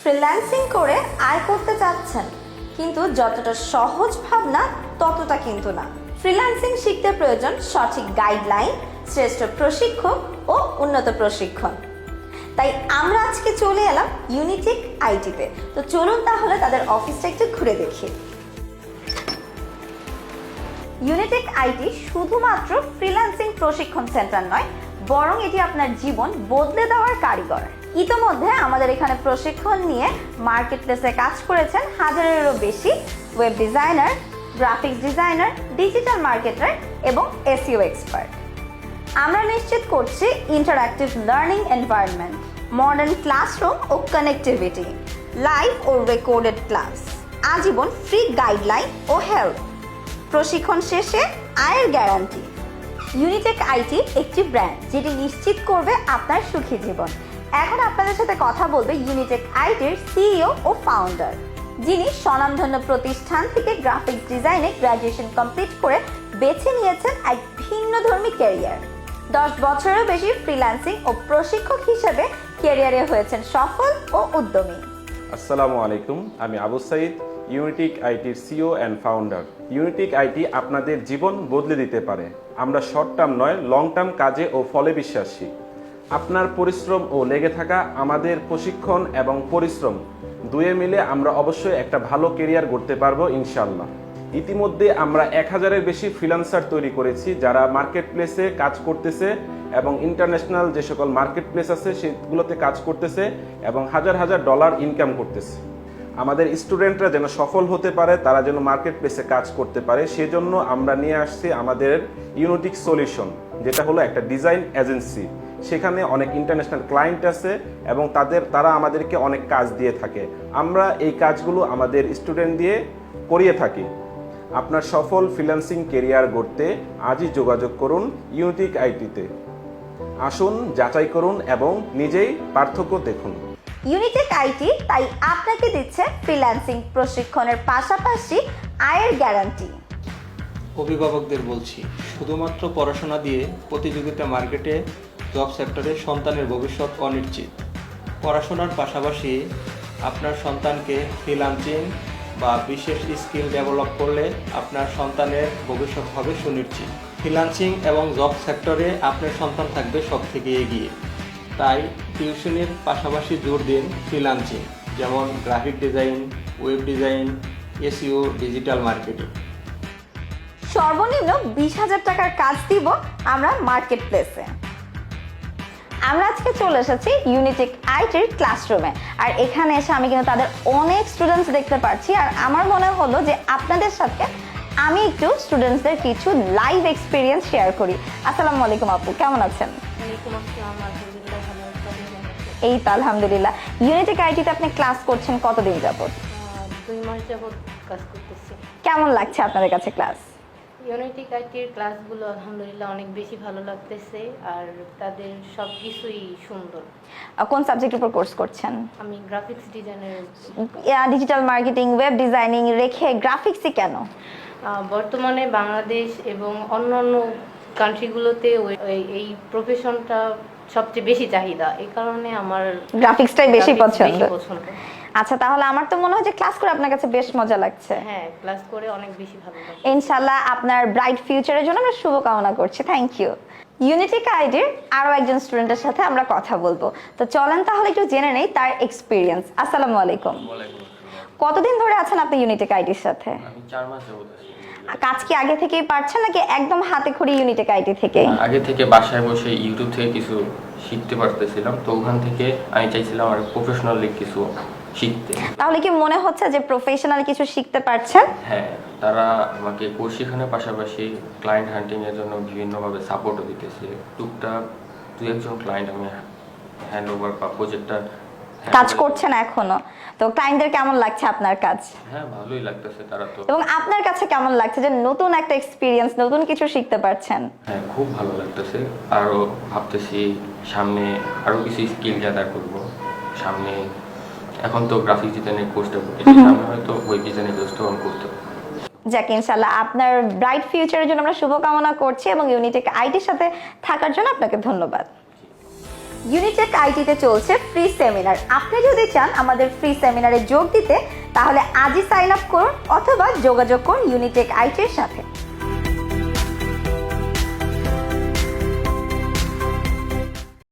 Freelancing করে আয় করতে চাচ্ছেন, কিন্তু যতটা সহজ ভাবনা ততটা কিন্তু না। ফ্রিল্যান্সিং শিখতে প্রয়োজন সঠিক গাইডলাইন, শ্রেষ্ঠ প্রশিক্ষক ও উন্নত প্রশিক্ষণ। তাই আমরা আজকে চলে এলাম ইউনিটেক আইটিতে। তো চলুন তাহলে তাদের অফিসটা একটু ঘুরে দেখি। ইউনিটেক আইটি শুধুমাত্র ফ্রিল্যান্সিং প্রশিক্ষণ সেন্টার নয়, বরং এটি আপনার জীবন বদলে দেওয়ার কারিগর। ইতোমধ্যে আমাদের এখানে প্রশিক্ষণ নিয়ে মার্কেট প্লেসে কাজ করেছেন হাজারেরও বেশি web designer, graphics designer, digital marketer এবং এসইও এক্সপার্ট। আমরা নিশ্চিত করছি interactive learning environment, modern classroom ও কানেক্টিভিটি, লাইভ ও রেকর্ডেড ক্লাস, আজীবন ফ্রি গাইডলাইন ও হেল্প, প্রশিক্ষণ শেষে আয়ের গ্যারান্টি। ইউনিটেক আইটি একটি ব্র্যান্ড যেটি নিশ্চিত করবে আপনার সুখী জীবন। এখন আপনাদের সাথে কথা বলবে ইউনিটেক আইটির সিইও ও ফাউন্ডার, যিনি স্বনামধন্য প্রতিষ্ঠান থেকে গ্রাফিক্স ডিজাইনে গ্র্যাজুয়েশন কমপ্লিট করে বেছে নিয়েছেন এক ভিন্নধর্মী ক্যারিয়ার। 10 বছরেরও বেশি ফ্রিল্যান্সিং ও প্রশিক্ষক হিসেবে ক্যারিয়ারে হয়েছেন সফল ও উদ্যমী। আসসালামু আলাইকুম, আমি আবু সাইদ, ইউনিটেক আইটির CEO and founder. Unitech IT আপনাদের জীবন বদলে দিতে পারে। আমরা শর্ট টার্ম নয়, লং টার্ম কাজে ও ফলে বিশ্বাসী। আপনার পরিশ্রম ও লেগে থাকা, আমাদের প্রশিক্ষণ এবং পরিশ্রম দুয়ে মিলে আমরা অবশ্যই একটা ভালো কেরিয়ার গড়তে পারবো ইনশাআল্লাহ। ইতিমধ্যে আমরা 1000-এর বেশি ফ্রিল্যান্সার তৈরি করেছি যারা মার্কেট প্লেসে কাজ করতেছে এবং ইন্টারন্যাশনাল যে সকল মার্কেট প্লেস আছে সেগুলোতে কাজ করতেছে এবং হাজার হাজার ডলার ইনকাম করতেছে। আমাদের স্টুডেন্টরা যেন সফল হতে পারে, তারা যেন মার্কেট প্লেসে কাজ করতে পারে, সেজন্য আমরা নিয়ে আসছি আমাদের ইউনিটিক সলিউশন, যেটা হলো একটা ডিজাইন এজেন্সি। সেখানে অনেক ইন্টারন্যাশনাল ক্লায়েন্ট আছে এবং তারা আমাদেরকে অনেক কাজ দিয়ে থাকে। আমরা এই কাজগুলো আমাদের স্টুডেন্ট দিয়ে করিয়ে থাকি। আপনার সফল ফ্রিল্যান্সিং কেরিয়ার গড়তে আজই যোগাযোগ করুন ইউনিটিক আইটিতে। আসুন, যাচাই করুন এবং নিজেই পার্থক্য দেখুন। ইউনিটেক আইটি তাই আপনাকে দিচ্ছে ফ্রিল্যান্সিং প্রশিক্ষণের পাশাপাশি আয়ের গ্যারান্টি। অভিভাবকদের বলছি, শুধুমাত্র পড়াশোনা দিয়ে প্রতিযোগিতা মার্কেটে জব সেক্টরে সন্তানের ভবিষ্যৎ অনিশ্চিত। পড়াশোনার পাশাপাশি আপনার সন্তানকে ফ্রিল্যান্সিং বা বিশেষ স্কিল ডেভেলপ করলে আপনার সন্তানের ভবিষ্যৎ হবে সুনিশ্চিত। ফ্রিল্যান্সিং এবং জব সেক্টরে আপনার সন্তান থাকবে সব থেকে এগিয়ে। তাই টিউশনের পাশাপাশি জোর দিন ফ্রিল্যান্সিং, যেমন graphic design, web design, SEO, digital marketing. সর্বনিম্ন 20,000 টাকার কাজ দিব আমরা মার্কেট প্লেসে। আমরা আজকে চলে এসেছি ইউনিটেক আইটির ক্লাসরুমে, আর এখানে এসে আমি কিন্তু তাদের অনেক স্টুডেন্টস দেখতে পাচ্ছি। আর আমার মনে হলো যে আপনাদের সাথে আমি একটু স্টুডেন্টসদের কিছু লাইভ এক্সপিরিয়েন্স শেয়ার করি। আসসালামু আলাইকুম আপু, কেমন আছেন? এই তো আলহামদুলিল্লাহ। ইউনিটেক আইটিতে আপনি ক্লাস করছেন কতদিন যাবত? 2 মাস যাবত কাজ করতেছি। কেমন লাগছে আপনাদের কাছে ক্লাস? ইউনিটেক আইটির ক্লাসগুলো আলহামদুলিল্লাহ অনেক বেশি ভালো লাগতেছে, আর তাদের সব কিছুই সুন্দর। কোন সাবজেক্টের উপর কোর্স করছেন? আমি গ্রাফিক্স ডিজাইনের। ডিজিটাল মার্কেটিং, ওয়েব ডিজাইনিং রেখে গ্রাফিক্সই কেন? বর্তমানে বাংলাদেশ এবং অন্যান্য কান্ট্রিগুলোতে এই প্রফেশনটা সবচেয়ে বেশি চাহিদা, এই কারণে আমার গ্রাফিক্সটাই বেশি পছন্দ। আচ্ছা, তাহলে আমার তো মনে হয় যে ক্লাস করে আপনার কাছে বেশ মজা লাগছে। হ্যাঁ, ক্লাস করে অনেক বেশি ভালো লাগে। ইনশাআল্লাহ আপনার ব্রাইট ফিউচারের জন্য আমরা শুভকামনা করছি। Thank you. ইউনিটেক আইটির আরো একজন স্টুডেন্টের সাথে আমরা কথা বলবো। তো চলেন তাহলে একটু জেনে নেই তার এক্সপিরিয়েন্স। আসসালামু আলাইকুম। কতদিন ধরে আছেন আপনি ইউনিটেক আইটির সাথে? আমি 4 মাস যাবত আছি। কাজ কি আগে থেকেই পারছেন নাকি একদম হাতে খড়ি ইউনিটেক আইটি থেকে? আগে থেকে বাসায় বসে ইউটিউব থেকে কিছু শিখতে পারতেছিলাম, তো ওখান থেকে আমি চাইছিলাম আর প্রফেশনালি কিছু শিখতে। তাহলে কি মনে হচ্ছে যে প্রফেশনাল কিছু শিখতে পারছেন? হ্যাঁ, তারা আমাকে কোর্স শেখানোর পাশাপাশি ক্লায়েন্ট হান্টিং এর জন্য বিভিন্নভাবে সাপোর্টও দিতেছে। টুকটাক 2-1 ক্লায়েন্ট আমি হ্যান্ড ওভার বা প্রজেক্টটা কাজ করছেন এখনো। তো ক্লায়েন্টদের কেমন লাগছে আপনার কাজ? হ্যাঁ, ভালোই লাগতেছে তারা তো। এবং আপনার কাছে কেমন লাগছে যে নতুন একটা এক্সপিরিয়েন্স, নতুন কিছু শিখতে পারছেন? হ্যাঁ, খুব ভালো লাগতেছে। আরো ভাবতেছি সামনে আরো কিছু স্কিল গ্যাদার করব। সামনে এখন তো গ্রাফিক ডিজাইনের কোর্সটা করতেছি, সামনে হয়তো ওয়েব ডিজাইনের কোর্সটা অন করতে হবে। যাক, ইনশাআল্লাহ আপনার ব্রাইট ফিউচারের জন্য আমরা শুভকামনা করছি এবং ইউনিটেক আইটির সাথে থাকার জন্য আপনাকে ধন্যবাদ। ইউনিটেক আইটিতে চলছে ফ্রি সেমিনার। আপনি যদি চান আমাদের ফ্রি সেমিনারে যোগ দিতে তাহলে আজই সাইন আপ করুন অথবা যোগাযোগ করুন ইউনিটেক আইটির সাথে।